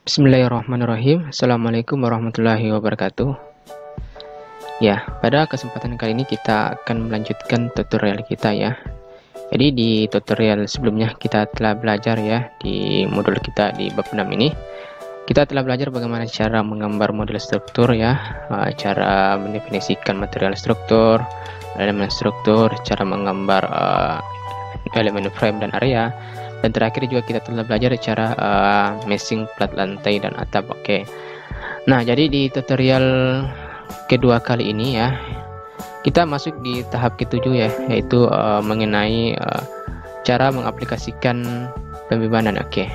Bismillahirrahmanirrahim. Assalamualaikum warahmatullahi wabarakatuh. Ya, pada kesempatan kali ini kita akan melanjutkan tutorial kita ya. Jadi di tutorial sebelumnya kita telah belajar ya di modul kita di bab 6 ini. Kita telah belajar bagaimana cara menggambar model struktur ya, cara mendefinisikan material struktur, elemen struktur, cara menggambar elemen frame dan area. Dan terakhir juga kita telah belajar cara meshing plat lantai dan atap. Oke. Nah, jadi di tutorial kedua kali ini ya, kita masuk di tahap ketujuh ya, yaitu mengenai cara mengaplikasikan pembebanan. Oke.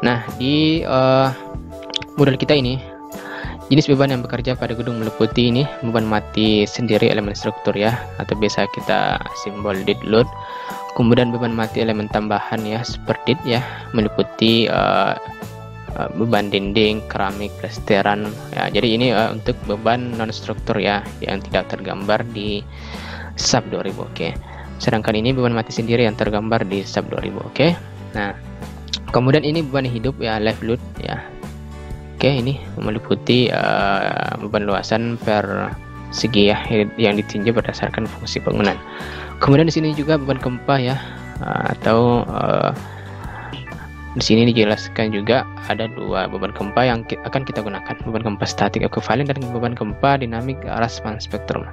Nah, di model kita ini, jenis beban yang bekerja pada gedung meliputi ini beban mati sendiri elemen struktur ya, atau biasa kita simbol dead load. Kemudian beban mati elemen tambahan ya, seperti ya, meliputi beban dinding, keramik, plesteran ya. Jadi ini untuk beban non struktur ya, yang tidak tergambar di sub 2000. Oke. Sedangkan ini beban mati sendiri yang tergambar di sub 2000. Oke. Nah, kemudian ini beban hidup ya, live load ya. Oke, ini meliputi beban luasan per segi ya, yang ditinjau berdasarkan fungsi bangunan. Kemudian di sini juga beban gempa ya, atau di sini dijelaskan juga ada dua beban gempa yang akan kita gunakan, beban gempa statik ekuivalen dan beban gempa dinamik arah span spektrum.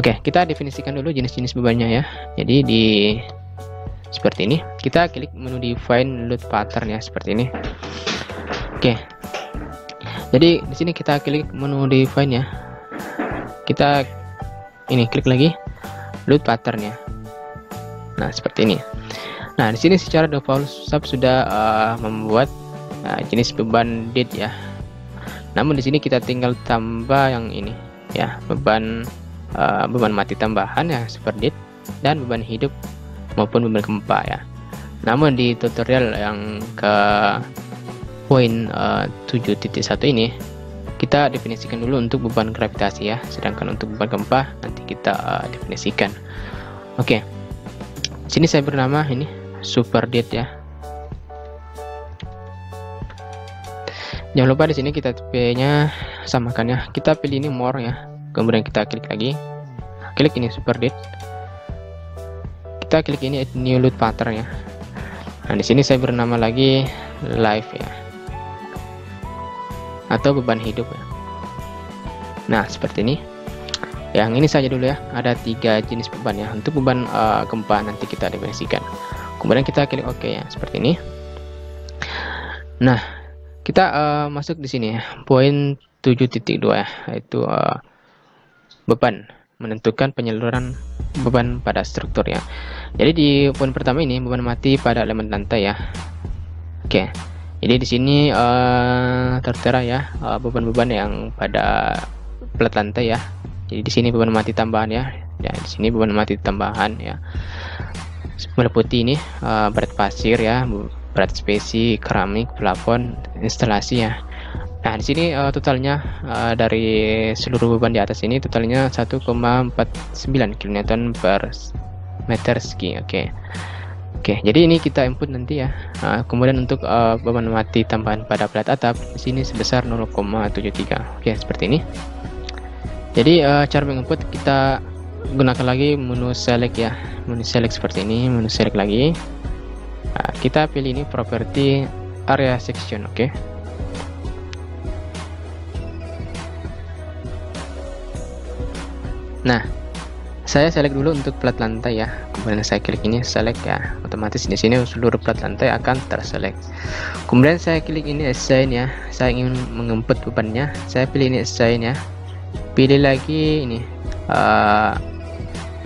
Oke, kita definisikan dulu jenis-jenis bebannya ya. Jadi di seperti ini, kita klik menu define load pattern ya, seperti ini. Oke. Jadi di sini kita klik menu define ya. Kita ini klik lagi load pattern ya. Nah, seperti ini. Nah, di sini secara default sub sudah membuat jenis beban dead ya. Namun di sini kita tinggal tambah yang ini ya, beban mati tambahan ya, seperti dead, dan beban hidup maupun beban gempa ya. Namun di tutorial yang ke poin 7.1 ini kita definisikan dulu untuk beban gravitasi ya, sedangkan untuk beban gempa nanti kita definisikan. Oke. Sini saya bernama ini super dead ya. Jangan lupa di sini kita tipe-nya samakan ya. Kita pilih ini more ya. Kemudian kita klik lagi. Klik ini super dead. Kita klik ini new load pattern ya. Nah, di sini saya bernama lagi live ya, atau beban hidup ya. Nah, seperti ini. Yang ini saja dulu ya. Ada 3 jenis beban ya. Untuk beban gempa nanti kita definisikan. Kemudian kita klik OK ya, seperti ini. Nah, kita masuk di sini ya. Poin 7.2 ya, yaitu beban, menentukan penyaluran beban pada struktur ya. Jadi di poin pertama ini beban mati pada elemen lantai ya. Oke. Jadi di sini tertera ya beban-beban yang pada plat lantai ya. Jadi di sini beban mati tambahan ya. Ya, di sini beban mati tambahan ya. Meliputi ini berat pasir ya, berat spesi, keramik, plafon, instalasi ya. Nah, di sini totalnya dari seluruh beban di atas ini totalnya 1,49 kN per meter segi. Oke. Oke, jadi ini kita input nanti ya. Kemudian untuk beban mati tambahan pada plat atap di sini sebesar 0,73. Oke, seperti ini. Jadi cara menginput kita gunakan lagi menu select ya, menu select seperti ini, menu select lagi. Kita pilih ini property area section. Oke. Nah, saya select dulu untuk plat lantai ya. Kemudian saya klik ini select ya. Otomatis di sini seluruh plat lantai akan terselect. Kemudian saya klik ini assign ya. Saya ingin menginput bebannya. Saya pilih ini assign ya. Pilih lagi ini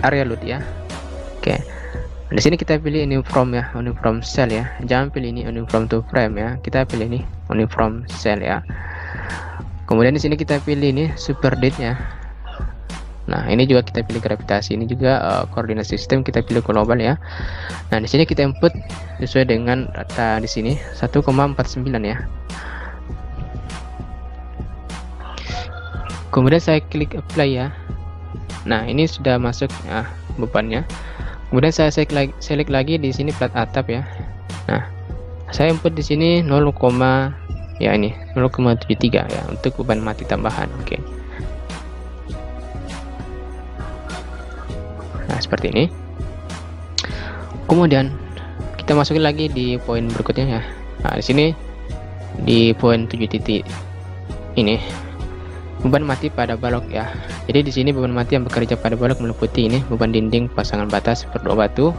area load ya. Oke. Di sini kita pilih uniform ya, uniform cell ya. Jangan pilih ini uniform to frame ya. Kita pilih ini uniform cell ya. Kemudian di sini kita pilih ini super dead ya. Nah, ini juga kita pilih gravitasi, ini juga koordinat sistem kita pilih global ya. Nah, di sini kita input sesuai dengan data di sini 1,49 ya. Kemudian saya klik apply ya. Nah, ini sudah masuk ya bebannya. Kemudian saya select lagi di sini plat atap ya. Nah, saya input di sini 0, ya ini 0,73 ya untuk beban mati tambahan. Oke. Nah, seperti ini. Kemudian kita masukin lagi di poin berikutnya ya. Nah, di sini di poin 7 titik ini beban mati pada balok ya. Jadi di sini beban mati yang bekerja pada balok meliputi ini beban dinding pasangan batas per 2 batu.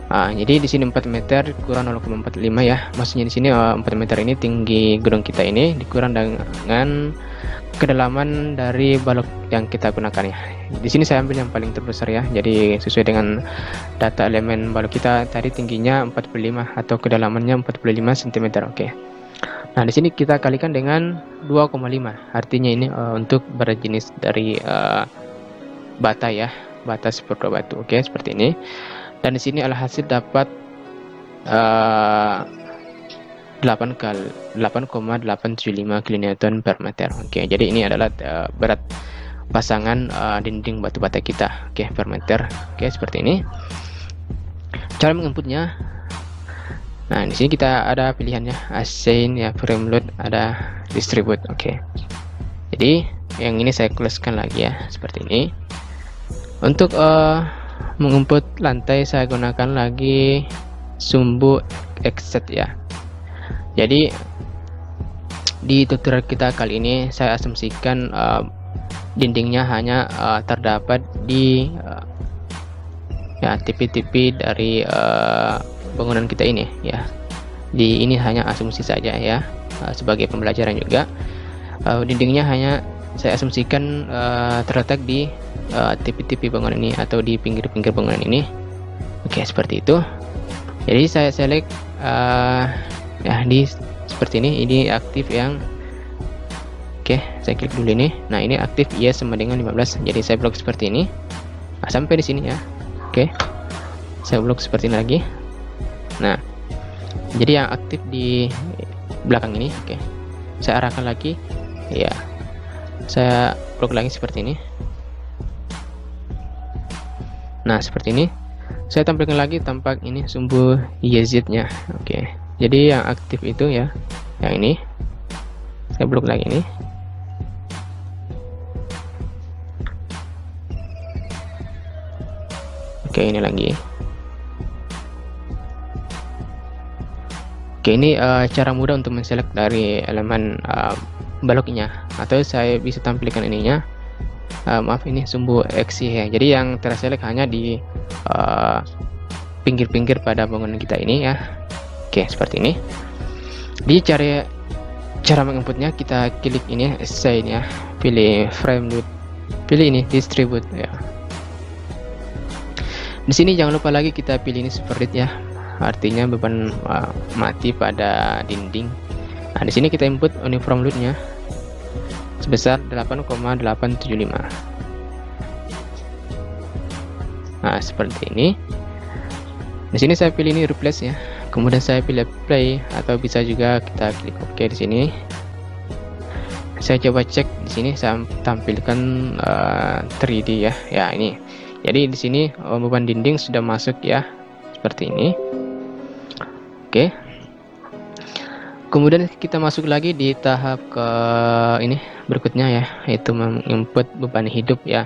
Jadi di sini 4 meter kurang 0,45 ya. Maksudnya di sini 4 meter ini tinggi gedung kita ini dikurang dengan kedalaman dari balok yang kita gunakan ya. Di sini saya ambil yang paling terbesar ya. Jadi sesuai dengan data elemen balok kita tadi tingginya 45 atau kedalamannya 45 cm. Oke. Nah, di sini kita kalikan dengan 2,5. Artinya ini untuk berjenis dari bata ya, bata seperti batu. Oke, seperti ini. Dan di sini alhasil dapat 8,875 kN per meter. Oke, jadi ini adalah berat pasangan dinding batu bata kita. Oke, per meter. Oke, seperti ini. Cara menginputnya. Nah, di sini kita ada pilihannya assign ya, frame load, ada distribute. Oke. Jadi yang ini saya closekan lagi ya, seperti ini. Untuk menginput lantai saya gunakan lagi sumbu exit ya. Jadi di tutorial kita kali ini saya asumsikan dindingnya hanya terdapat di ya tipe-tipe dari bangunan kita ini ya. Di ini hanya asumsi saja ya, sebagai pembelajaran juga. Dindingnya hanya saya asumsikan terletak di tipe-tipe bangunan ini atau di pinggir-pinggir bangunan ini. Oke, seperti itu. Jadi saya select ya di seperti ini. Ini aktif yang oke, saya klik dulu ini. Nah, ini aktif yes sama dengan 15. Jadi saya blok seperti ini. Nah, sampai di sini ya. Oke. Saya blok seperti ini lagi. Nah, jadi yang aktif di belakang ini, oke. Saya arahkan lagi, ya. Saya blok lagi seperti ini. Nah, seperti ini. Saya tampilkan lagi tampak ini sumbu YZ-nya, oke. Jadi yang aktif itu ya, yang ini. Saya blok lagi ini. Oke, ini lagi. Oke, ini cara mudah untuk menselect dari elemen baloknya, atau saya bisa tampilkan ininya. Maaf, ini sumbu X ya. Jadi yang terselect hanya di pinggir-pinggir pada bangunan kita ini ya. Oke, seperti ini. Di cara menginputnya kita klik ini assign ya, pilih frame load, pilih ini distribute ya. Di sini jangan lupa lagi kita pilih ini spread ya. Artinya beban mati pada dinding. Nah, di sini kita input uniform load-nya sebesar 8,875. Nah, seperti ini. Di sini saya pilih ini replace ya. Kemudian saya pilih apply, atau bisa juga kita klik OK di sini. Saya coba cek di sini, saya tampilkan 3D ya. Ya, ini. Jadi di sini beban dinding sudah masuk ya. Seperti ini. Oke. Kemudian kita masuk lagi di tahap ke ini berikutnya ya, yaitu menginput beban hidup ya.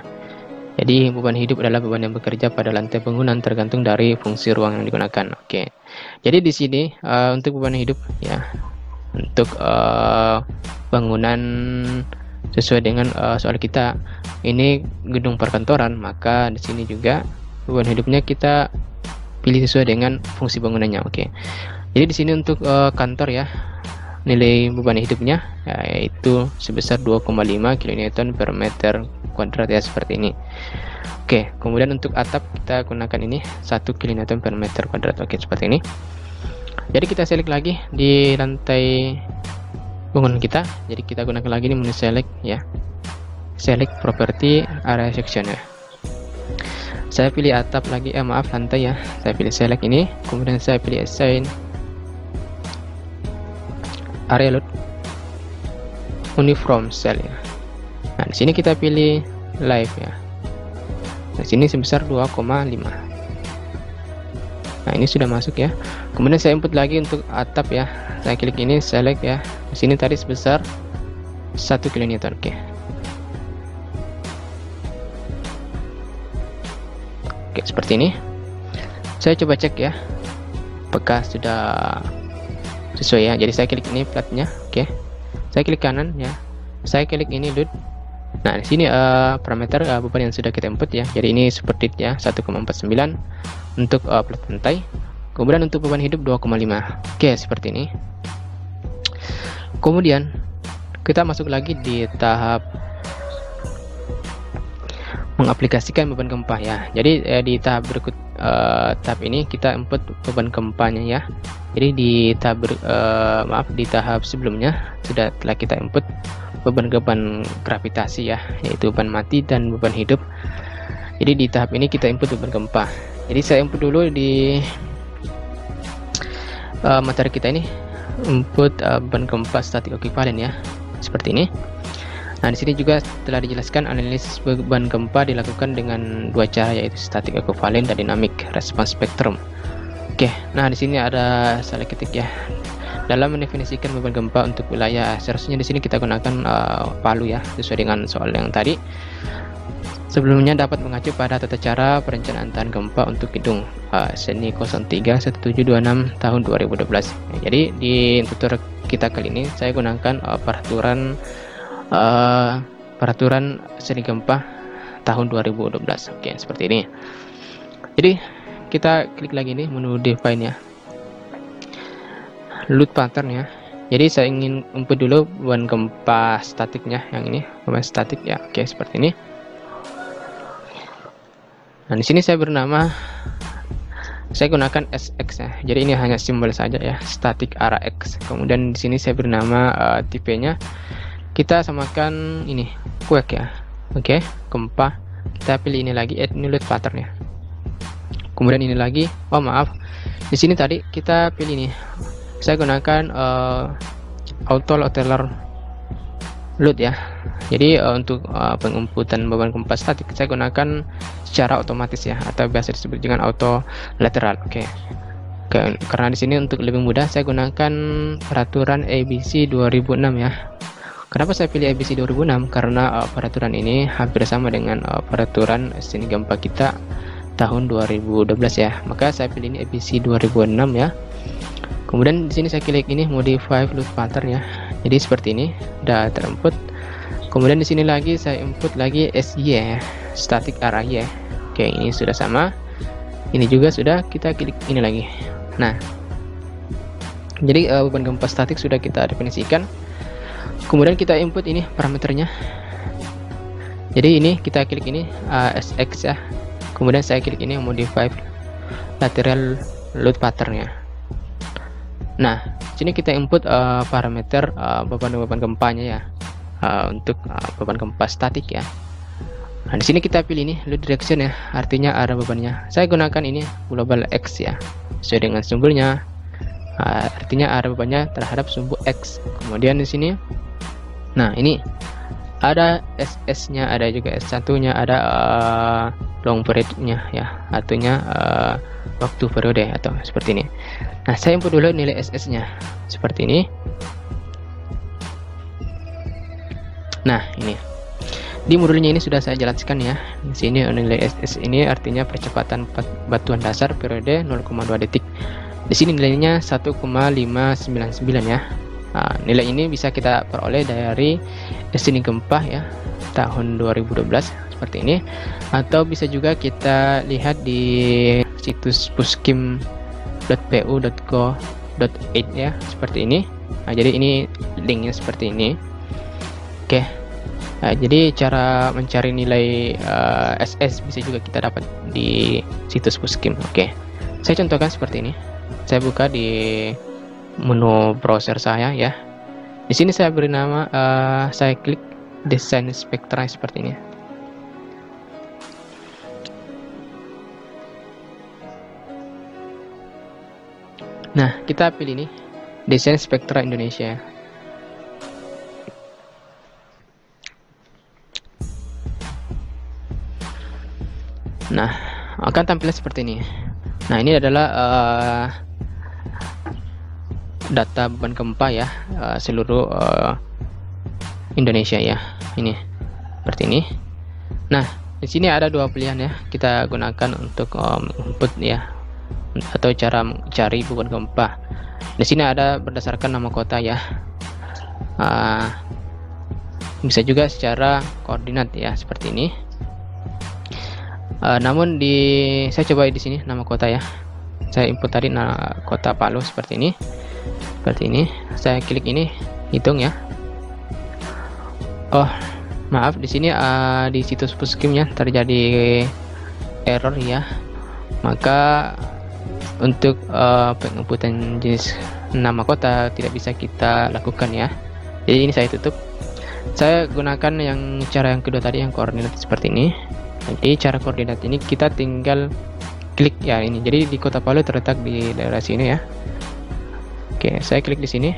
Jadi beban hidup adalah beban yang bekerja pada lantai bangunan tergantung dari fungsi ruang yang digunakan. Oke. Jadi di sini untuk beban hidup ya, untuk bangunan sesuai dengan soal kita ini gedung perkantoran, maka di sini juga beban hidupnya kita pilih sesuai dengan fungsi bangunannya. Oke. Jadi di sini untuk kantor ya, nilai beban hidupnya yaitu sebesar 2,5 kN per meter kuadrat ya, seperti ini. Oke, kemudian untuk atap kita gunakan ini 1 kN per meter kuadrat. Oke, seperti ini. Jadi kita select lagi di lantai bangunan kita. Jadi kita gunakan lagi ini menu select ya, select property area section ya. Saya pilih atap lagi, maaf lantai ya. Saya pilih select ini, kemudian saya pilih assign area load uniform cell ya. Nah, di sini kita pilih live ya. Di sini sebesar 2,5. Nah, ini sudah masuk ya. Kemudian saya input lagi untuk atap ya. Saya klik ini, select ya. Di sini tadi sebesar 1 kN. Oke. Oke, seperti ini. Saya coba cek ya. Apakah sudah sesuai ya. Jadi saya klik ini platnya. Oke. Saya klik kanan ya. Saya klik ini load. Nah, di sini parameter beban yang sudah kita input ya. Jadi ini seperti ya, 1,49 untuk plat lantai. Kemudian untuk beban hidup 2,5. Oke, seperti ini. Kemudian kita masuk lagi di tahap mengaplikasikan beban gempa ya. Jadi di tahap berikut tahap ini kita input beban gempanya ya. Jadi di tahap sebelumnya telah kita input beban gravitasi ya, yaitu beban mati dan beban hidup. Jadi di tahap ini kita input beban gempa. Jadi saya input dulu di materi kita ini, input beban gempa statik ekuivalen ya, seperti ini. Nah, di sini juga telah dijelaskan analisis beban gempa dilakukan dengan dua cara, yaitu statik ekuivalen dan dynamic response spectrum. Oke, nah di sini ada salah ketik ya. Dalam mendefinisikan beban gempa untuk wilayah, seharusnya di sini kita gunakan Palu ya, sesuai dengan soal yang tadi. Sebelumnya dapat mengacu pada tata cara perencanaan tahan gempa untuk gedung SENI 031726 tahun 2012. Jadi di tutor kita kali ini saya gunakan peraturan SENI gempa tahun 2012. Oke, seperti ini. Jadi kita klik lagi nih menu define ya, load pattern ya. Jadi saya ingin input dulu beban gempa statiknya, yang ini beban statik ya. Oke, seperti ini. Nah, di sini saya gunakan SX ya. Jadi ini hanya simbol saja ya, static area X. Kemudian di sini saya bernama tipenya kita samakan ini quake ya. Oke, gempa. Kita pilih ini lagi, add new load pattern ya. Kemudian ini lagi, di sini tadi kita pilih ini. Saya gunakan auto loader load ya. Jadi untuk penginputan beban gempa statik saya gunakan secara otomatis ya, atau biasa disebut dengan auto lateral. Oke. Karena di sini untuk lebih mudah saya gunakan peraturan ABC 2006 ya. Kenapa saya pilih ABC 2006? Karena peraturan ini hampir sama dengan peraturan SENI gempa kita tahun 2012 ya. Maka saya pilih ini ABC 2006 ya. Kemudian di sini saya klik ini modify load pattern ya. Jadi seperti ini sudah terinput. Kemudian di sini lagi saya input lagi SY ya, static area. Oke, ini sudah sama. Ini juga sudah, kita klik ini lagi. Nah, jadi beban gempa statik sudah kita definisikan. Kemudian kita input ini parameternya. Jadi ini kita klik ini SX ya. Kemudian saya klik ini modify lateral load pattern ya. Nah, sini kita input parameter beban gempanya ya, untuk beban gempa statik ya. Nah, di sini kita pilih ini load direction ya, artinya arah bebannya. Saya gunakan ini global X ya, sesuai dengan simbolnya. Artinya arah bebannya terhadap sumbu X. Kemudian di sini, nah ini ada SS-nya, ada juga S1-nya, ada long period-nya ya, artinya waktu periode atau seperti ini. Nah, saya input dulu nilai SS-nya seperti ini. Nah, ini di modulnya ini sudah saya jelaskan ya. Di sini nilai SS ini artinya percepatan batuan dasar periode 0,2 detik. Di sini nilainya 1,599 ya. Nah, nilai ini bisa kita peroleh dari SENI gempa ya tahun 2012 seperti ini, atau bisa juga kita lihat di situs puskim.pu.go.id ya, seperti ini. Nah, jadi ini linknya seperti ini. Oke. Nah, jadi cara mencari nilai SS bisa juga kita dapat di situs Puskim. Oke. Saya contohkan seperti ini. Saya buka di menu browser saya ya. Di sini saya beri nama, saya klik desain spektra seperti ini. Nah, kita pilih ini desain spektra Indonesia. Nah, akan tampilnya seperti ini. Nah, ini adalah data beban gempa ya, seluruh Indonesia ya. Ini seperti ini. Nah, di sini ada dua pilihan ya, kita gunakan untuk input ya, atau cara mencari beban gempa. Di sini ada berdasarkan nama kota ya. Bisa juga secara koordinat ya, seperti ini. Namun saya coba di sini nama kota ya. Saya input tadi kota Palu seperti ini. Seperti ini. Saya klik ini, hitung ya. Oh, maaf, di sini di situs Puskimnya terjadi error ya. Maka untuk penginputan jenis nama kota tidak bisa kita lakukan ya. Jadi ini saya tutup. Saya gunakan cara yang kedua tadi, yang koordinat seperti ini. Jadi cara koordinat ini kita tinggal klik ya ini. Jadi di kota Palu terletak di daerah sini ya. Oke, saya klik di sini.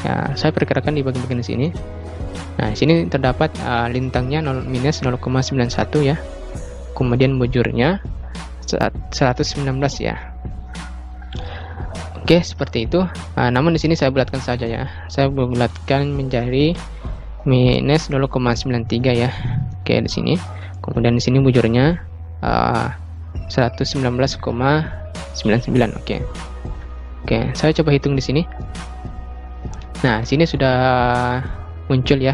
Ya, saya perkirakan di bagian di sini. Nah, di sini terdapat lintangnya minus 0,91 ya. Kemudian bujurnya 119 ya. Oke, seperti itu. Namun di sini saya bulatkan saja ya. Saya bulatkan menjadi minus 0,93 ya. Oke, di sini. Kemudian di sini bujurnya 119,99. Oke. Oke, saya coba hitung di sini. Nah, sini sudah muncul ya.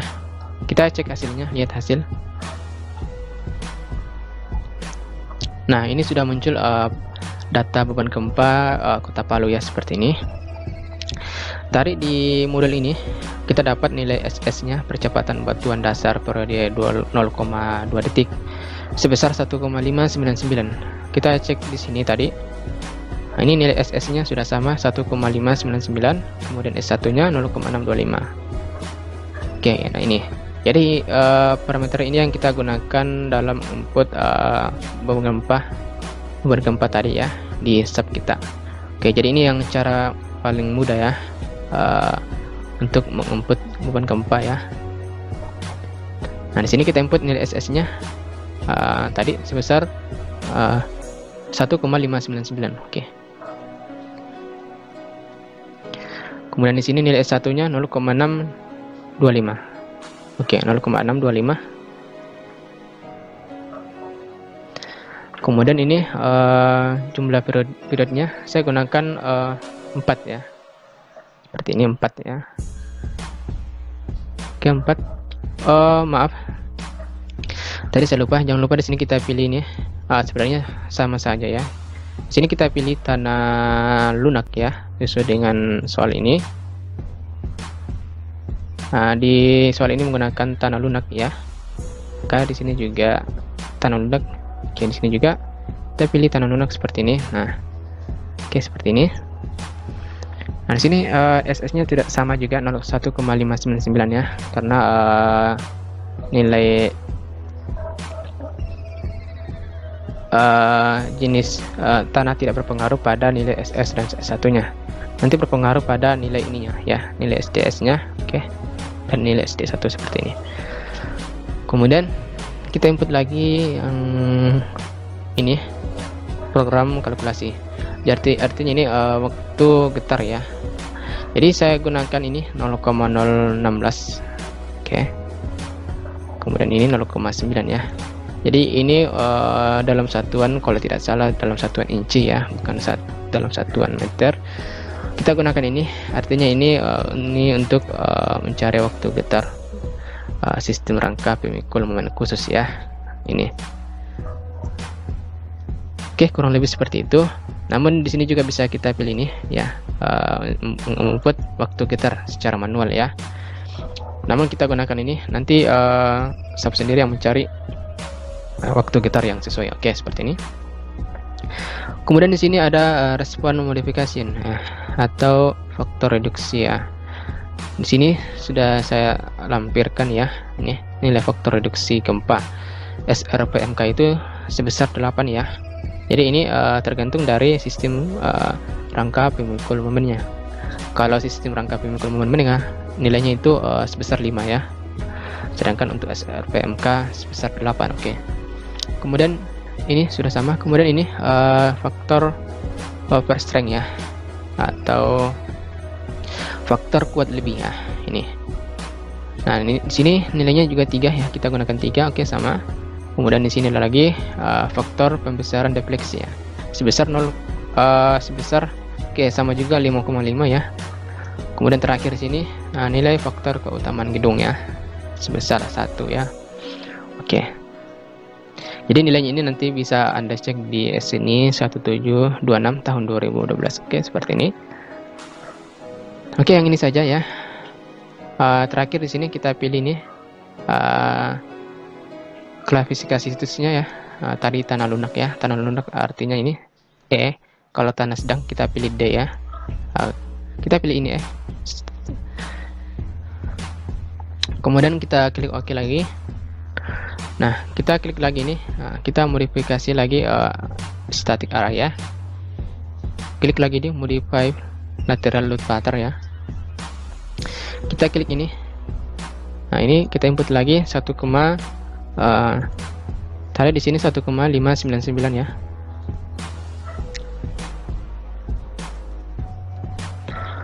Kita cek hasilnya, lihat hasil. Nah, ini sudah muncul data beban gempa kota Palu ya, seperti ini. Tarik di model ini, kita dapat nilai SS-nya, percepatan batuan dasar periode 0,2 detik sebesar 1,599. Kita cek di sini tadi. Nah, ini nilai SS-nya sudah sama 1,599, kemudian S1-nya 0,625. Oke, nah ini. Jadi parameter ini yang kita gunakan dalam input beban gempa tadi ya di sub kita. Oke, jadi ini yang cara paling mudah ya untuk menginput beban gempa ya. Nah, di sini kita input nilai SS-nya tadi sebesar 1,599. Oke. Kemudian di sini nilai S1-nya 0,625. Oke, 0,625. Kemudian ini jumlah periodenya saya gunakan 4 ya. Seperti ini 4 ya. Oke, 4. Maaf. Tadi saya lupa, jangan lupa di sini kita pilih ini. Sebenarnya sama saja ya. Di sini kita pilih tanah lunak ya, sesuai dengan soal ini. Nah, di soal ini menggunakan tanah lunak ya. Maka di sini juga tanah lunak. Oke, di sini juga kita pilih tanah lunak seperti ini. Nah, oke, seperti ini. Nah, di sini SS-nya tidak sama juga 1,599 ya, karena nilai jenis tanah tidak berpengaruh pada nilai SS dan S1-nya. Nanti berpengaruh pada nilai ininya ya, nilai SDS-nya, oke, dan nilai SD1 seperti ini. Kemudian kita input lagi yang ini, program kalkulasi. Jadi artinya ini waktu getar ya. Jadi saya gunakan ini 0,016. Oke. Kemudian ini 0,9 ya. Jadi ini dalam satuan, kalau tidak salah dalam satuan inci ya, bukan dalam satuan meter. Kita gunakan ini, artinya ini untuk mencari waktu getar sistem rangka pemikul momen khusus ya. Ini. Oke, kurang lebih seperti itu. Namun di sini juga bisa kita pilih ini ya, menginput waktu getar secara manual ya. Namun kita gunakan ini, nanti sub sendiri yang mencari waktu getar yang sesuai. Oke, seperti ini. Kemudian di sini ada respon modifikasi atau faktor reduksi ya. Di sini sudah saya lampirkan ya, ini nilai faktor reduksi gempa SRPMK itu sebesar 8 ya. Jadi ini tergantung dari sistem rangka pemikul momennya. Kalau sistem rangka pemikul momen menengah, nilainya itu sebesar 5 ya. Sedangkan untuk SRPMK sebesar 8. Oke. Kemudian ini sudah sama. Kemudian ini faktor overstrength ya, atau faktor kuat lebih ya, ini. Nah, ini di sini nilainya juga 3 ya, kita gunakan 3. Oke, sama. Kemudian di sini ada lagi faktor pembesaran defleksi ya, sebesar 0 sebesar oke, sama juga 5,5 ya. Kemudian terakhir di sini nilai faktor keutamaan gedung ya, sebesar 1 ya. Oke. Jadi nilainya ini nanti bisa Anda cek di SNI 1726 tahun 2012. Oke, seperti ini. Oke, yang ini saja ya. Terakhir di sini kita pilih nih klasifikasi situsnya ya. Tadi tanah lunak ya. Tanah lunak artinya ini E. Kalau tanah sedang kita pilih D ya. Kita pilih ini Kemudian kita klik OK lagi. Nah, kita klik lagi nih. Kita modifikasi lagi static area ya. Klik lagi di modify lateral load pattern ya. Kita klik ini. Nah, ini kita input lagi 1, tadi di sini 1,599 ya.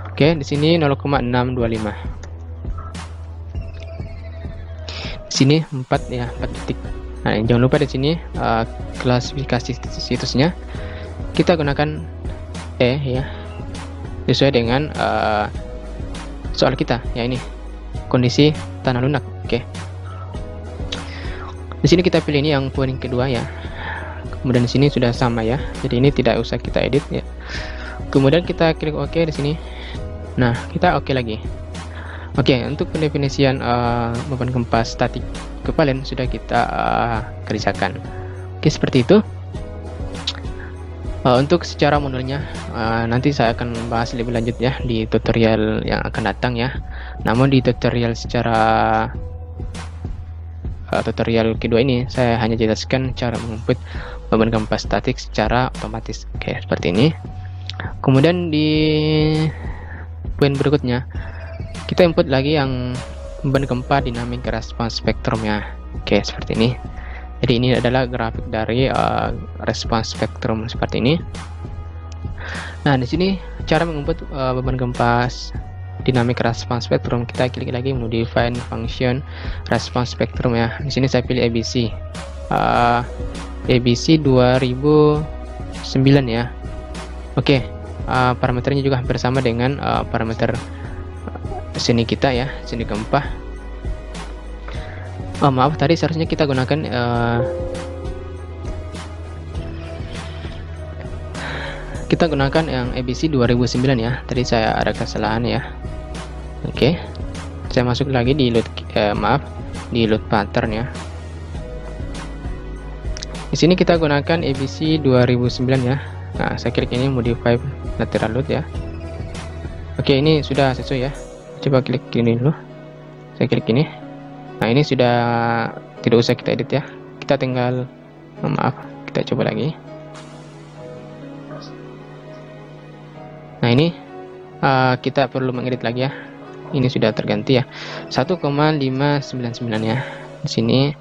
Oke, di sini 0,625. Di sini 4 ya, 4 titik. Nah, jangan lupa di sini klasifikasi situsnya kita gunakan E ya, sesuai dengan soal kita ya, ini kondisi tanah lunak. Oke. Di sini kita pilih ini yang poin kedua ya. Kemudian di sini sudah sama ya. Jadi ini tidak usah kita edit ya. Kemudian kita klik OK di sini. Nah, kita OK lagi. Oke, untuk pendefinisian beban gempa statik kepalen sudah kita kerjakan. Oke, seperti itu. Untuk secara modelnya nanti saya akan bahas lebih lanjut ya di tutorial yang akan datang ya. Namun di tutorial tutorial kedua ini saya hanya jelaskan cara menginput beban gempa statik secara otomatis. Oke, seperti ini. Kemudian di poin berikutnya kita input lagi yang beban gempa dinamik respons spektrumnya. Oke, seperti ini. Jadi ini adalah grafik dari respons spektrum seperti ini. Nah, di sini cara menginput beban gempa dinamik respons spektrum, kita klik lagi modify function respons spektrum ya. Di sini saya pilih ABC. ABC 2009 ya. Oke, parameternya juga hampir sama dengan parameter sini kita ya, sini gempa. Maaf, tadi seharusnya kita gunakan yang ABC 2009 ya. Tadi saya ada kesalahan ya. Oke, saya masuk lagi di load di load pattern ya. Di sini kita gunakan ABC 2009 ya. Nah, saya klik ini modify lateral load ya. Oke, ini sudah sesuai ya. Coba klik ini dulu. Saya klik ini. Nah, ini sudah tidak usah kita edit ya. Kita tinggal kita coba lagi. Nah, ini kita perlu mengedit lagi ya. Ini sudah terganti ya. 1,599 ya. Di sini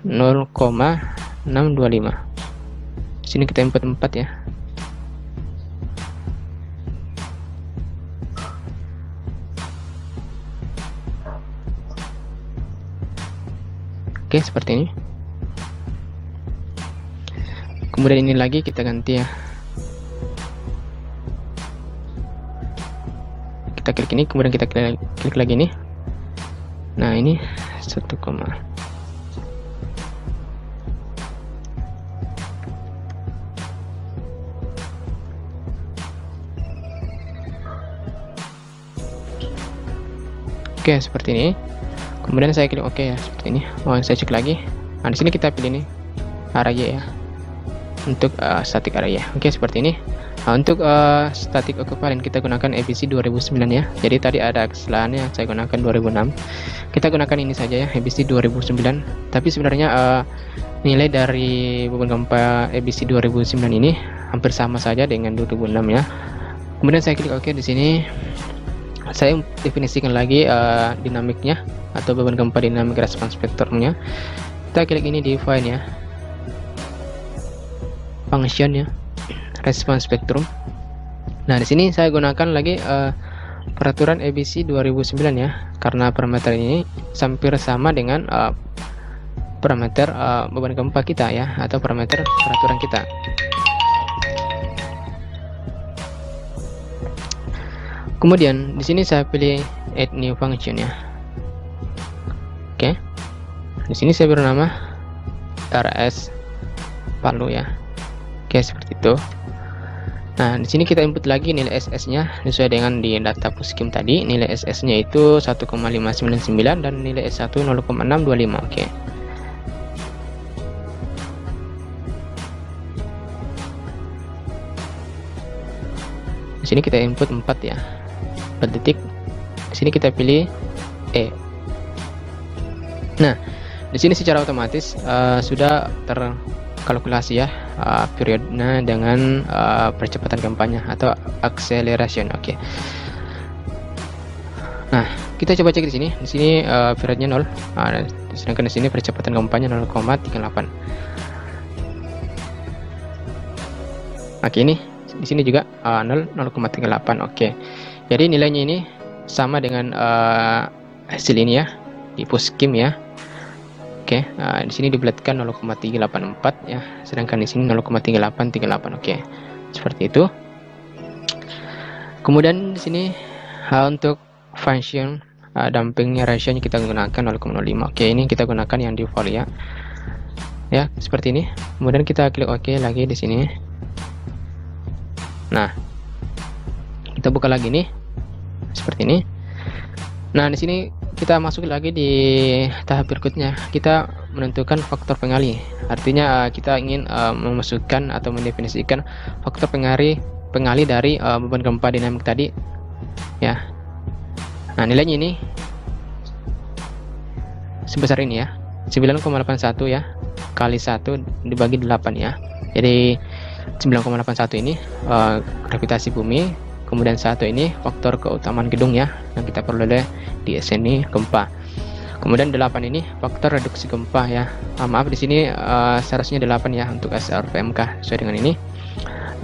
0,625. Di sini kita input 4 ya. Oke, seperti ini. Kemudian ini lagi kita ganti ya. Kita klik ini, kemudian kita klik lagi nih. Nah, ini 1, oke, seperti ini. Kemudian saya klik OK ya, seperti ini. Saya cek lagi. Nah, di sini kita pilih nih area ya, untuk static area. Oke, seperti ini. Nah, untuk static equivalent kita gunakan ABC 2009 ya. Jadi tadi ada kesalahannya, saya gunakan 2006. Kita gunakan ini saja ya, ABC 2009. Tapi sebenarnya nilai dari beban gempa ABC 2009 ini hampir sama saja dengan 2006 ya. Kemudian saya klik OK di sini. Saya definisikan lagi dinamiknya atau beban gempa dinamik respons spektrumnya. Kita klik ini define ya. function ya, response spectrum. Nah, di sini saya gunakan lagi peraturan ABC 2009 ya, karena parameter ini hampir sama dengan parameter beban gempa kita ya, atau parameter peraturan kita. Kemudian di sini saya pilih add new function ya. Oke. Di sini saya bernama RS Palu ya. Oke, seperti itu. Nah, di sini kita input lagi nilai SS-nya sesuai dengan di data Puskim tadi. Nilai SS-nya itu 1,599 dan nilai S1 0,625. Oke. Di sini kita input 4 ya. 4 detik. Di sini kita pilih E. Nah, di sini secara otomatis sudah terkalkulasi ya periodenya dengan percepatan gempanya atau acceleration. Oke. Nah, kita coba cek di sini. Di sini periodnya 0. Sedangkan di sini percepatan gempanya 0,38. Oke, ini di sini juga 0,38. Oke. Jadi nilainya ini sama dengan hasil ini ya di Puskim ya. Oke, di sini dibulatkan 0,384 ya, sedangkan di sini 0,3838. Oke, seperti itu. Kemudian di sini untuk function dampingnya ratio-nya kita gunakan 0,05. Oke, ini kita gunakan yang default ya. Ya, seperti ini. Kemudian kita klik OK lagi di sini. Nah, kita buka lagi nih, seperti ini. Nah, di sini kita masuk lagi di tahap berikutnya. Kita menentukan faktor pengali. Artinya kita ingin memasukkan atau mendefinisikan faktor pengali dari beban gempa dinamik tadi ya. Nah, nilainya ini sebesar ini ya, 9,81 ya, kali 1 dibagi 8 ya. Jadi 9,81 ini gravitasi bumi. Kemudian 1 ini faktor keutamaan gedung ya, yang kita peroleh di sini gempa. Kemudian 8 ini faktor reduksi gempa ya. Maaf, di sini seharusnya 8 ya untuk SRPMK sesuai dengan ini.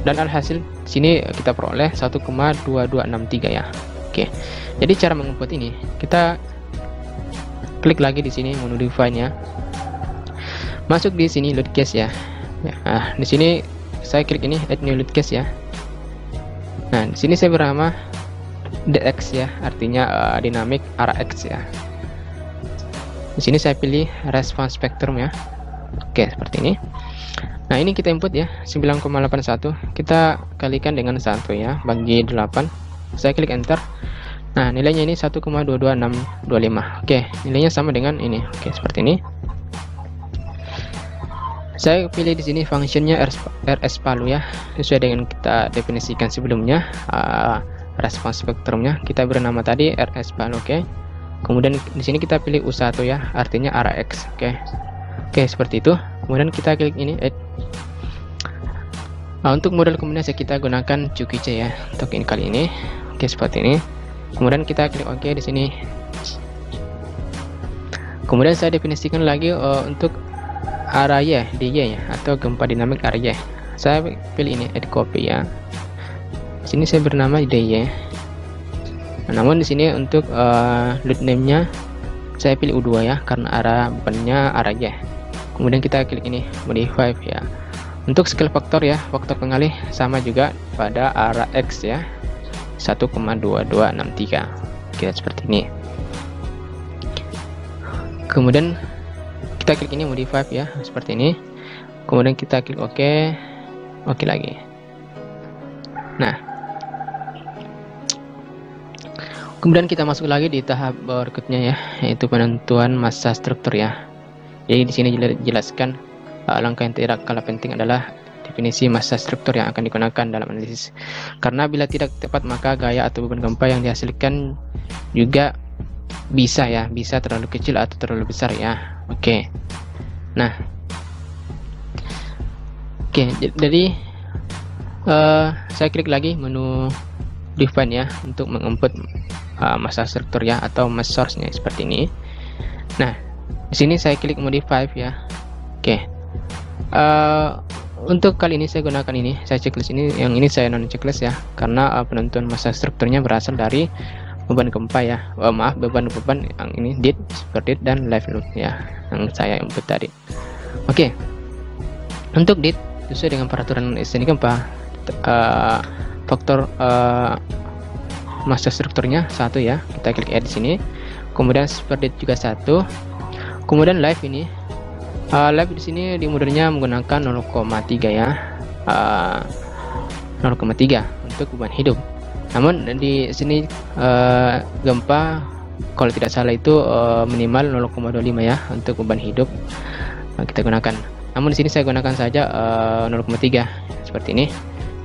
Dan alhasil sini kita peroleh 1,2263 ya. Oke. Jadi cara menginput ini, kita klik lagi di sini menu define ya. Masuk di sini load case ya. Nah, di sini saya klik ini add new load case ya. Nah, di sini saya bernama DX ya, artinya dynamic RX ya. Di sini saya pilih response spectrum ya. Oke, seperti ini. Nah, ini kita input ya, 9,81. Kita kalikan dengan 1 ya, bagi 8. Saya klik enter. Nah, nilainya ini 1,22625. Oke, nilainya sama dengan ini. Oke, seperti ini. Saya pilih di sini fungsinya RS Palu ya, sesuai dengan kita definisikan sebelumnya. Respons spektrumnya kita bernama tadi RS Palu. Oke. Kemudian di sini kita pilih U1 ya, artinya RX. Oke. Oke, seperti itu. Kemudian kita klik ini add. Untuk model kombinasi kita gunakan Cukice ya untuk ini kali ini. Oke, seperti ini. Kemudian kita klik OK di sini. Kemudian saya definisikan lagi untuk area DY ya, atau gempa dinamik area. Saya pilih ini add copy ya. Di sini saya bernama DY. Namun di sini untuk load name-nya saya pilih U2 ya, karena arah bebannya area. Kemudian kita klik ini modify ya. Untuk scale faktor ya, faktor pengalih sama juga pada arah X ya, 1,2263. Oke, seperti ini. Kemudian kita klik ini modify ya, seperti ini. Kemudian kita klik OK, OK lagi. Nah, kemudian kita masuk lagi di tahap berikutnya ya, yaitu penentuan massa struktur ya. Jadi di sini dijelaskan langkah yang tidak kalah penting adalah definisi massa struktur yang akan digunakan dalam analisis. Karena bila tidak tepat maka gaya atau beban gempa yang dihasilkan juga bisa ya, bisa terlalu kecil atau terlalu besar ya. Oke. Nah, oke, jadi saya klik lagi menu define ya untuk menginput massa struktur ya, atau mass source-nya seperti ini. Nah, di sini saya klik modify ya. Oke. untuk kali ini saya gunakan ini, saya checklist ini, yang ini saya non checklist ya, karena penentuan masa strukturnya berasal dari beban gempa ya. Maaf, beban-beban yang ini did, super did, dan live load ya, yang saya input tadi. Oke, untuk did sesuai dengan peraturan SNI gempa, faktor masa strukturnya 1 ya, kita klik add di sini. Kemudian super did juga 1. Kemudian live ini, live di sini di modulnya menggunakan 0,3 ya, 0,3 untuk beban hidup. Namun di sini gempa kalau tidak salah itu minimal 0,25 ya untuk beban hidup kita gunakan. Namun di sini saya gunakan saja 0,3 seperti ini.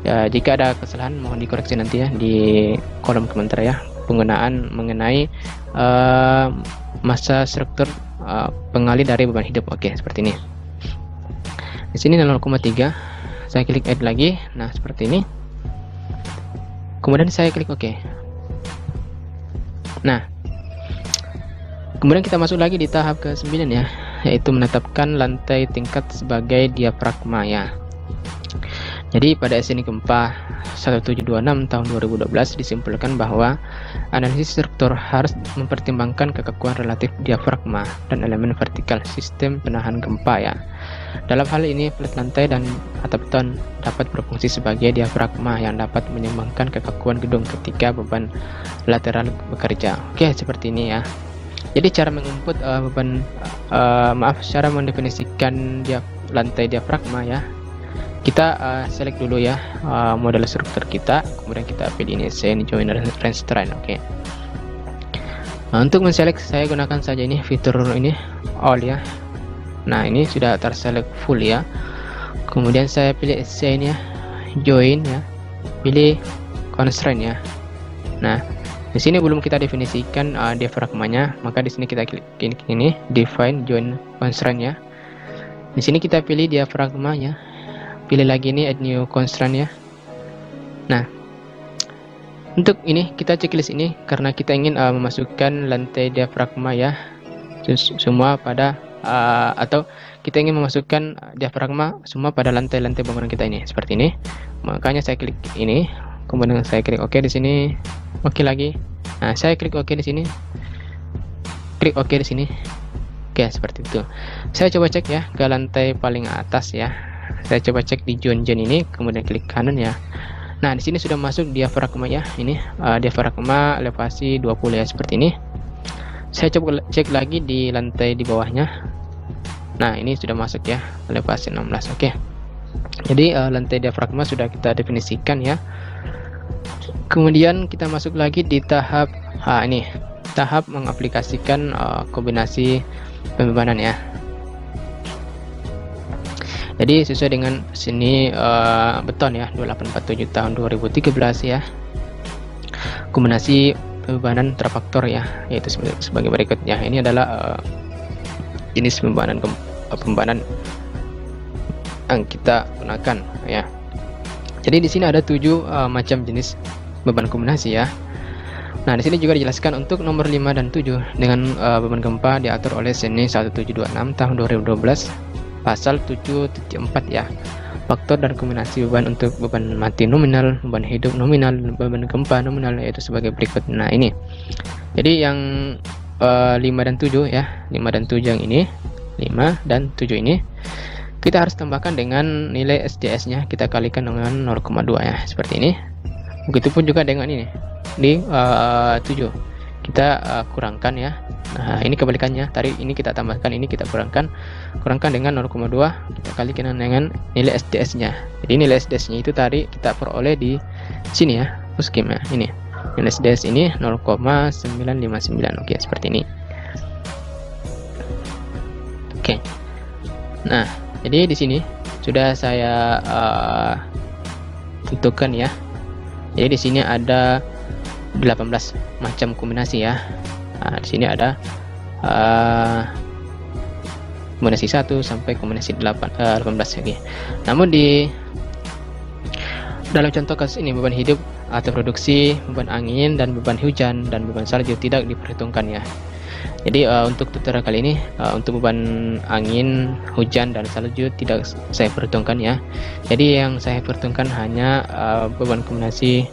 Ya, jika ada kesalahan mohon dikoreksi nanti ya di kolom komentar ya, penggunaan mengenai masa struktur pengalih dari beban hidup. Oke, seperti ini. Di sini 0,3, saya klik add lagi. Nah, seperti ini. Kemudian saya klik OK. Nah, kemudian kita masuk lagi di tahap ke-9 ya, yaitu menetapkan lantai tingkat sebagai diafragma ya. Jadi pada SNI gempa 1726 tahun 2012 disimpulkan bahwa analisis struktur harus mempertimbangkan kekakuan relatif diafragma dan elemen vertikal sistem penahan gempa ya. Dalam hal ini flat lantai dan atap beton dapat berfungsi sebagai diafragma yang dapat menyeimbangkan kekakuan gedung ketika beban lateral bekerja. Oke, seperti ini ya. Jadi cara menginput cara mendefinisikan lantai diafragma ya. Kita select dulu ya model struktur kita, kemudian kita pilih ini Scene Joiner Range Terrain. Oke. Nah, untuk menselect saya gunakan saja ini fitur ini all ya. Nah, ini sudah terselect full ya. Kemudian saya pilih Scene ya, Join ya, pilih Constraint ya. Nah, di sini belum kita definisikan diafragmanya, maka di sini kita klik ini Define Join Constraint ya. Di sini kita pilih diafragma ya. Pilih lagi ini add new constraint ya. Nah, untuk ini kita checklist ini karena kita ingin memasukkan lantai diafragma ya, semua pada atau kita ingin memasukkan diafragma semua pada lantai-lantai bangunan kita ini seperti ini. Makanya saya klik ini, kemudian saya klik OK di sini, OK lagi. Nah, saya klik OK di sini, klik OK di sini. Oke, seperti itu. Saya coba cek ya ke lantai paling atas ya. Saya coba cek di join ini, kemudian klik kanan ya. Nah, di sini sudah masuk diafragma ya. Ini diafragma elevasi 20 ya, seperti ini. Saya coba cek lagi di lantai di bawahnya. Nah, ini sudah masuk ya, elevasi 16. Oke. Jadi lantai diafragma sudah kita definisikan ya. Kemudian kita masuk lagi di tahap ini, tahap mengaplikasikan kombinasi pembebanan ya. Jadi sesuai dengan sini beton ya 2847 tahun 2013 ya. Kombinasi pembebanan terfaktor ya, yaitu sebagai berikut ya. Ini adalah jenis pembebanan yang kita gunakan ya. Jadi di sini ada 7 macam jenis beban kombinasi ya. Nah, di sini juga dijelaskan untuk nomor 5 dan 7 dengan beban gempa diatur oleh SNI 1726 tahun 2012. Pasal 7.4 ya, faktor dan kombinasi beban untuk beban mati nominal, beban hidup nominal, beban gempa nominal, yaitu sebagai berikut. Nah, ini jadi yang 5 dan 7 ya, 5 dan 7 yang ini, 5 dan 7 ini kita harus tambahkan dengan nilai SDS nya, kita kalikan dengan 0,2 ya, seperti ini. Begitupun juga dengan ini di 7 kita kurangkan ya. Nah, ini kebalikannya, tadi ini kita tambahkan, ini kita kurangkan dengan 0,2, kita kalikan dengan nilai SDS nya. Jadi nilai SDS nya itu tadi kita peroleh di sini ya, scheme ya. Ini nilai SDS ini 0,959. Oke, seperti ini. Oke. Nah, jadi di sini sudah saya tentukan ya. Jadi di sini ada 18 macam kombinasi ya. Nah, di sini ada kombinasi 1 sampai kombinasi 18 lagi. Namun di dalam contoh kasus ini beban hidup atau produksi, beban angin dan beban hujan dan beban salju tidak diperhitungkan ya. Jadi untuk tutorial kali ini untuk beban angin, hujan, dan salju tidak saya perhitungkan ya. Jadi yang saya perhitungkan hanya beban kombinasi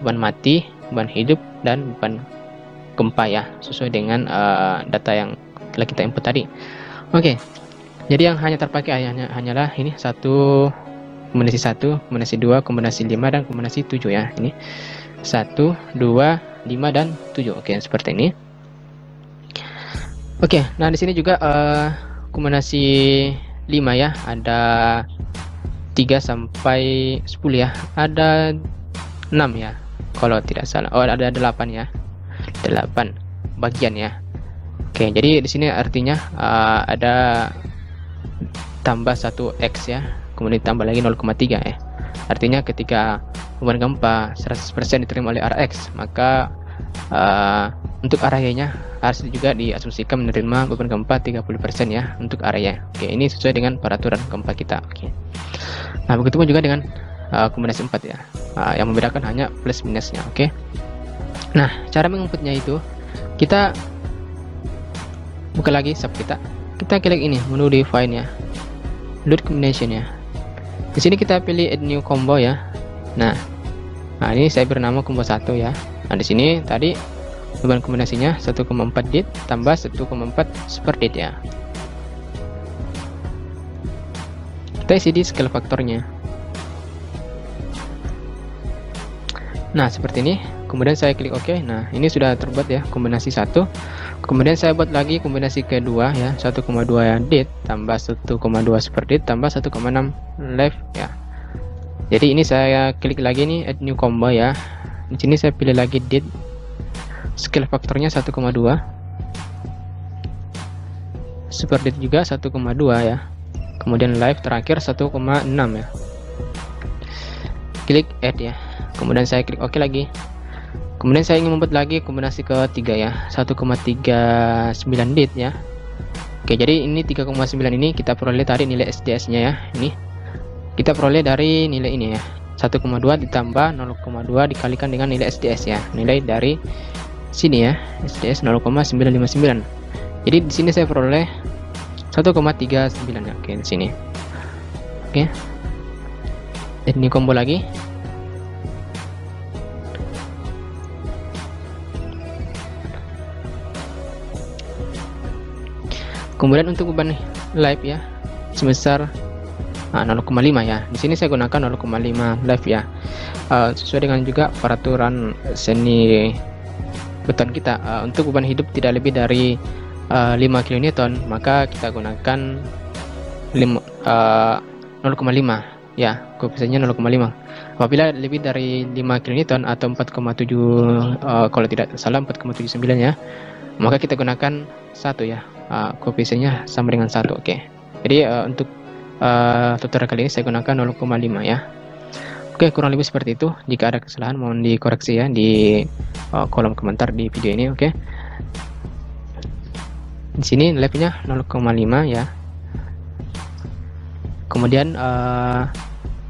beban mati, beban hidup, dan beban gempa ya, sesuai dengan data yang telah kita input tadi. Oke, jadi yang hanya terpakai hanyalah ini kombinasi 1, kombinasi 2, kombinasi 5, dan kombinasi 7 ya. Ini 1, 2, 5, dan 7. Oke, seperti ini. Oke, nah di sini juga kombinasi 5 ya, ada 3 sampai 10 ya, ada 6 ya kalau tidak salah. Oh, ada 8 ya, 8 bagian ya. Oke, jadi di sini artinya ada tambah 1x ya, kemudian tambah lagi 0,3 ya. Artinya ketika beban gempa 100% diterima oleh Rx, maka untuk area-nya harus juga diasumsikan menerima beban gempa 30% ya untuk area. Oke, ini sesuai dengan peraturan gempa kita. Oke. Nah, begitu pun juga dengan kombinasi 4 ya. Yang membedakan hanya plus minusnya. Oke. Nah, cara menginputnya itu kita buka lagi sub kita. Kita klik ini menu define ya. Load combination ya. Di sini kita pilih add new combo ya. Nah, ini saya bernama combo 1 ya. Nah, di sini tadi beban kombinasinya 1,4 dit tambah 1,4 super dit ya. Kita isi di scale faktornya. Nah, seperti ini. Kemudian saya klik OK. Nah, ini sudah terbuat ya kombinasi 1. Kemudian saya buat lagi kombinasi kedua ya, 1,2 dit tambah 1,2 super dit tambah 1,6 left ya. Jadi ini saya klik lagi nih add new combo ya. Di sini saya pilih lagi dit, scale faktornya 1,2, super dit juga 1,2 ya, kemudian live terakhir 1,6 ya. Klik add ya, kemudian saya klik OK lagi. Kemudian saya ingin membuat lagi kombinasi ketiga ya, 1,39 dit ya. Oke, jadi ini 3,9 ini kita peroleh dari nilai SDS nya ya. Ini kita peroleh dari nilai ini ya, 1,2 ditambah 0,2 dikalikan dengan nilai SDS ya, nilai dari sini ya, SDS 0,959. Jadi di sini saya peroleh 1,39 ya. Oke, di sini. Oke. Ini combo lagi. Kemudian untuk beban live ya sebesar 0,5 ya. Di sini saya gunakan 0,5 live ya. Sesuai dengan juga peraturan seni beton kita. Untuk beban hidup tidak lebih dari 5 kN, maka kita gunakan 0,5 ya, koefisiennya 0,5. Apabila lebih dari 5 kN atau 4,7 kalau tidak salah 4,79 ya, maka kita gunakan 1 ya. Koefisiennya sama dengan 1. Oke. Jadi untuk tutorial kali ini saya gunakan 0,5 ya. Oke, kurang lebih seperti itu. Jika ada kesalahan mohon dikoreksi ya di kolom komentar di video ini. Oke. Di sini live-nya 0,5 ya. Kemudian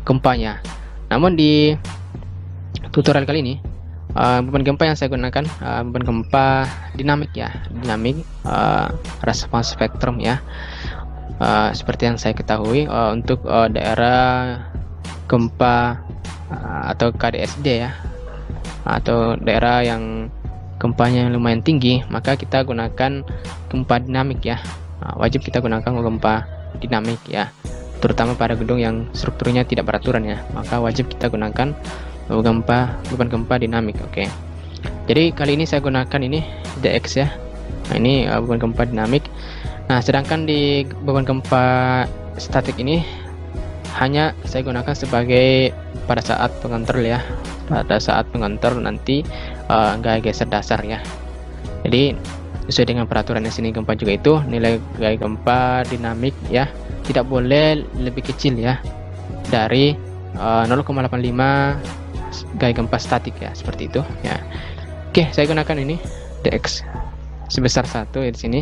gempanya. Namun di tutorial kali ini beban gempa yang saya gunakan beban gempa dinamik ya, dinamik response spectrum ya. Seperti yang saya ketahui untuk daerah gempa atau KDSD ya, atau daerah yang gempanya lumayan tinggi, maka kita gunakan gempa dinamik ya. Wajib kita gunakan gempa dinamik ya, terutama pada gedung yang strukturnya tidak beraturan ya, maka wajib kita gunakan beban gempa dinamik. Oke. Jadi kali ini saya gunakan ini DX ya. Nah, ini beban gempa dinamik. Nah, sedangkan di beban gempa statik ini hanya saya gunakan sebagai pada saat pengontrol ya. Pada saat pengontrol nanti gaya geser dasar ya. Jadi sesuai dengan peraturan di sini gempa juga itu nilai gaya gempa dinamik ya tidak boleh lebih kecil ya dari 0,85 gaya gempa statik ya, seperti itu ya. Oke, saya gunakan ini DX sebesar 1 ya di sini.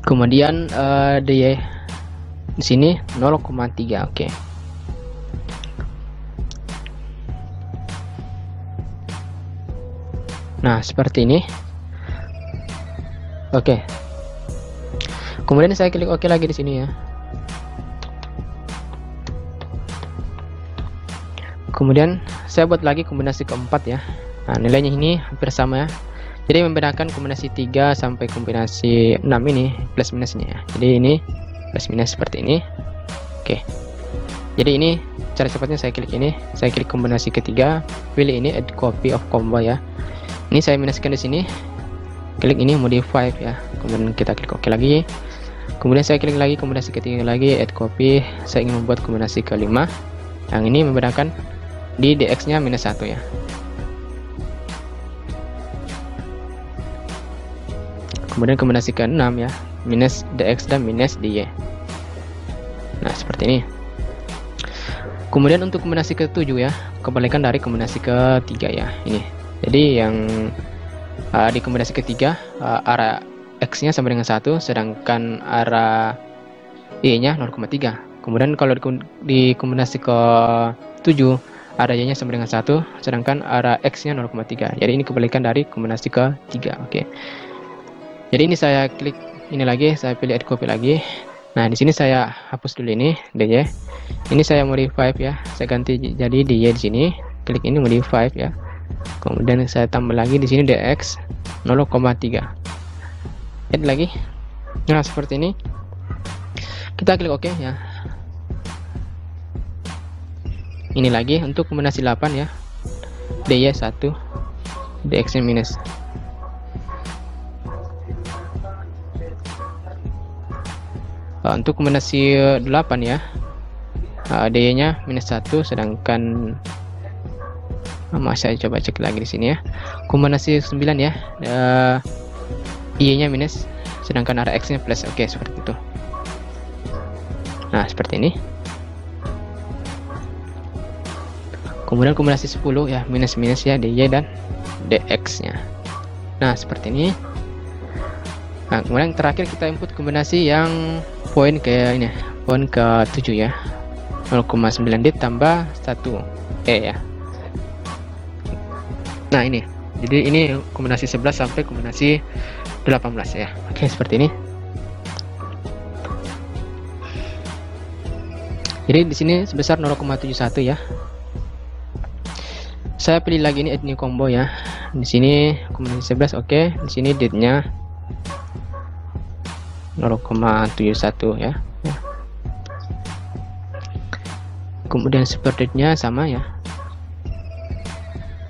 Kemudian DY di sini 0,3. Oke. Nah, seperti ini. Oke. Kemudian saya klik OK lagi di sini ya. Kemudian saya buat lagi kombinasi keempat ya. Nah, nilainya ini hampir sama ya. Jadi membedakan kombinasi 3 sampai kombinasi 6 ini plus minusnya ya. Jadi ini plus minus seperti ini. Oke. Jadi ini cara cepatnya, saya klik ini, saya klik kombinasi ketiga, pilih ini add copy of combo ya. Ini saya minuskan di sini. Klik ini modify ya. Kemudian kita klik OK lagi. Kemudian saya klik lagi kombinasi ketiga lagi, add copy. Saya ingin membuat kombinasi kelima. Yang ini membedakan di dx-nya minus 1 ya. Kemudian kombinasi ke-6 ya, minus dx dan minus dy. Nah, seperti ini. Kemudian untuk kombinasi ke-7 ya, kebalikan dari kombinasi ke-3 ya. Ini. Jadi yang di kombinasi ketiga arah x-nya sama dengan 1, sedangkan arah y-nya 0,3. Kemudian kalau di kombinasi ke-7 arah y-nya sama dengan 1, sedangkan arah x-nya 0,3. Jadi ini kebalikan dari kombinasi ke-3. Oke. Jadi ini saya klik ini lagi, saya pilih add copy lagi. Nah, di sini saya hapus dulu ini dy. Ini saya modify ya. Saya ganti jadi dy di sini. Klik ini modify ya. Kemudian saya tambah lagi di sini dx 0,3. Add lagi. Nah, seperti ini. Kita klik OK ya. Ini lagi untuk kombinasi 8 ya. dy 1, dx-nya minus. Untuk kombinasi 8 ya, dy-nya minus 1, sedangkan saya coba cek lagi di sini ya. Kombinasi 9 ya, y-nya minus, sedangkan arah x-nya plus. Oke, seperti itu. Nah, seperti ini. Kemudian kombinasi 10 ya, minus ya, dy dan dx-nya. Nah, seperti ini. Nah, kemudian terakhir kita input kombinasi yang poin ke ini, poin ke-7 ya. 0,9 ditambah 1 ya. Nah, ini. Jadi ini kombinasi 11 sampai kombinasi 18 ya. Oke, seperti ini. Jadi di sini sebesar 0,71 ya. Saya pilih lagi ini add new combo ya. Di sini kombinasi 11 oke. Di sini date-nya 0,71 ya. Kemudian super date-nya sama ya.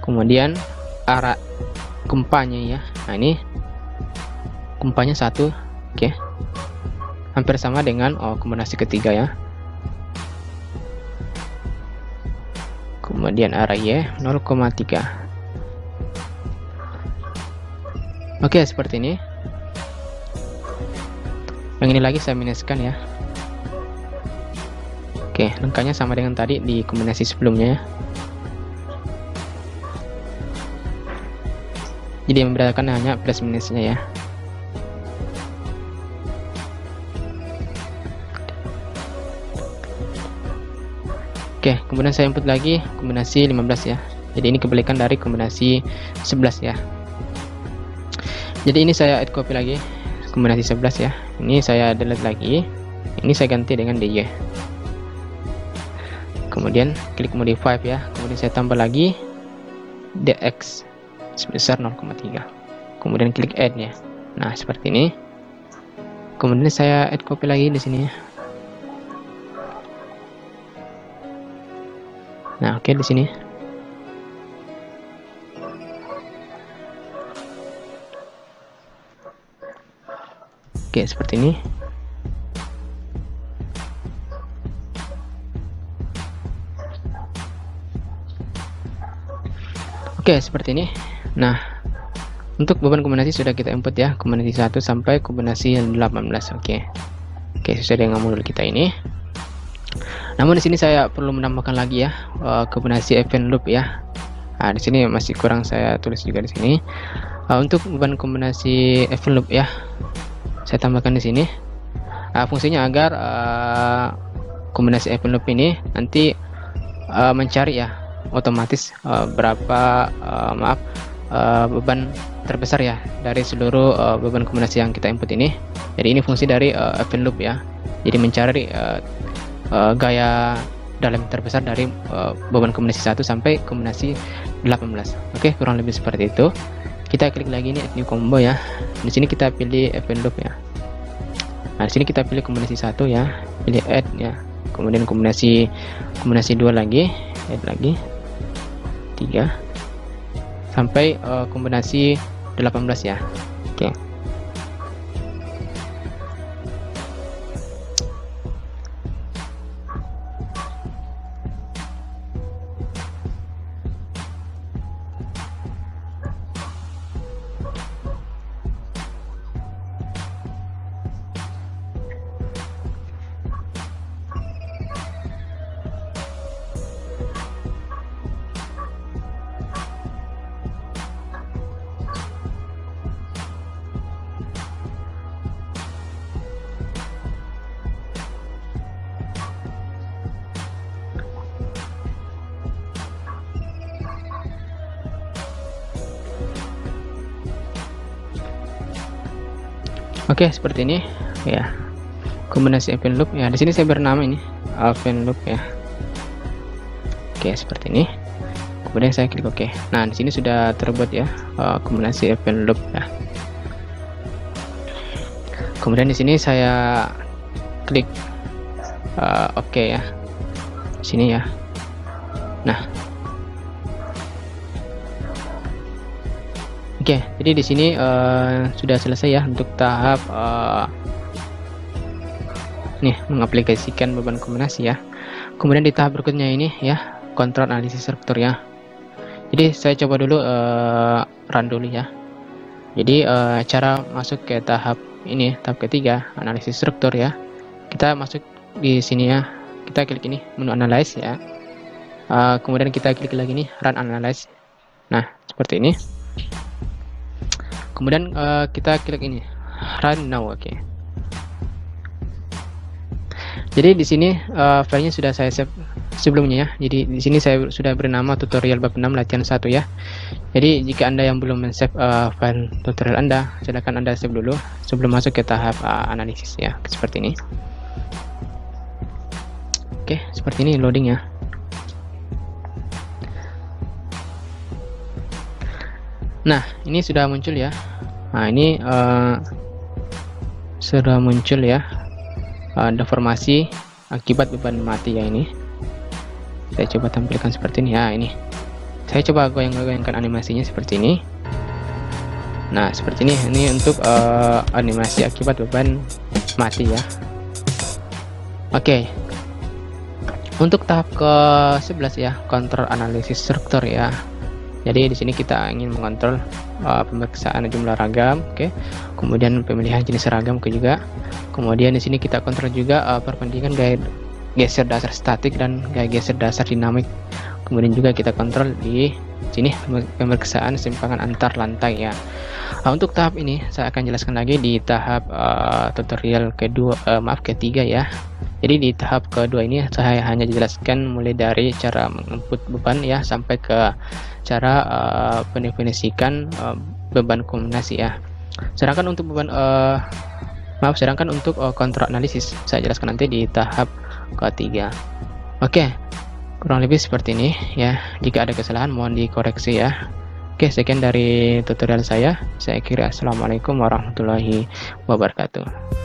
Kemudian arah gempanya ya. Nah, ini gempanya 1. Oke. Hampir sama dengan kombinasi ketiga ya. Kemudian arah Y 0,3. Oke, seperti ini. Yang ini lagi saya minuskan ya. Oke, angkanya sama dengan tadi di kombinasi sebelumnya ya. Jadi yang membedakan hanya plus minusnya ya. Oke, kemudian saya input lagi kombinasi 15 ya. Jadi ini kebalikan dari kombinasi 11 ya. Jadi ini saya add copy lagi kombinasi 11 ya. Ini saya delete lagi. Ini saya ganti dengan dy. Kemudian klik modify ya. Kemudian saya tambah lagi dx sebesar 0,3. Kemudian klik add ya. Nah, seperti ini. Kemudian saya add copy lagi di sini ya. Nah, oke, di sini. Oke, seperti ini. Oke, seperti ini. Nah, untuk beban kombinasi sudah kita input ya, kombinasi 1 sampai kombinasi 18. Oke, sesuai dengan modul kita ini. Namun di sini saya perlu menambahkan lagi ya kombinasi event loop ya. Nah, di sini masih kurang saya tulis juga di sini. Untuk beban kombinasi event loop ya, saya tambahkan di sini. Fungsinya agar kombinasi event loop ini nanti mencari ya otomatis berapa beban terbesar ya dari seluruh beban kombinasi yang kita input ini. Jadi ini fungsi dari event loop ya. Jadi mencari gaya dalam terbesar dari beban kombinasi 1 sampai kombinasi 18. Oke, kurang lebih seperti itu. Kita klik lagi nih add new combo ya. Di sini kita pilih event loop ya. Nah, di sini kita pilih kombinasi 1 ya, pilih add ya. Kemudian kombinasi 2 lagi, add lagi 3 sampai kombinasi 18 ya. Oke. Oke, seperti ini ya. Kombinasi event loop ya. Di sini saya bernama ini event loop ya. Oke, seperti ini. Kemudian saya klik OK. Nah, di sini sudah terbuat ya kombinasi event loop ya. Kemudian di sini saya klik OK ya. Di sini ya. Nah, oke, jadi di sini sudah selesai ya untuk tahap mengaplikasikan beban kombinasi ya. Kemudian di tahap berikutnya ini ya, kontrol analisis struktur ya. Jadi saya coba dulu run dulu ya. Jadi cara masuk ke tahap ini, tahap ketiga, analisis struktur ya. Kita masuk di sini ya. Kita klik ini menu analyze ya. Kemudian kita klik lagi nih run analyze. Nah, seperti ini. Kemudian kita klik ini run now. Oke. Jadi di sini filenya sudah saya save sebelumnya ya. Jadi di sini saya sudah bernama tutorial bab 6 latihan 1 ya. Jadi jika Anda yang belum men-save file tutorial Anda, silakan Anda save dulu sebelum masuk ke tahap analisis ya. Seperti ini. Oke, seperti ini loading ya. Nah, ini sudah muncul ya. Nah, ini sudah muncul ya. Deformasi akibat beban mati ya ini. Saya coba tampilkan seperti ini ya. Ini saya coba goyang-goyangkan animasinya seperti ini. Nah, seperti ini. Ini untuk animasi akibat beban mati ya. Oke. Untuk tahap ke-11 ya, kontrol analisis struktur ya. Jadi di sini kita ingin mengontrol pemeriksaan jumlah ragam, oke. Kemudian pemilihan jenis ragam juga. Kemudian di sini kita kontrol juga perbandingan gaya geser dasar statik dan gaya geser dasar dinamik. Kemudian juga kita kontrol di sini pemeriksaan keseimbangan antar lantai ya. Untuk tahap ini saya akan jelaskan lagi di tahap tutorial ketiga ya. Jadi di tahap kedua ini saya hanya jelaskan mulai dari cara menginput beban ya sampai ke cara mendefinisikan beban kombinasi ya. Sedangkan untuk beban kontrol analisis saya jelaskan nanti di tahap ketiga. Oke, kurang lebih seperti ini ya. Jika ada kesalahan mohon dikoreksi ya. Oke, sekian dari tutorial saya. Saya kira assalamualaikum warahmatullahi wabarakatuh.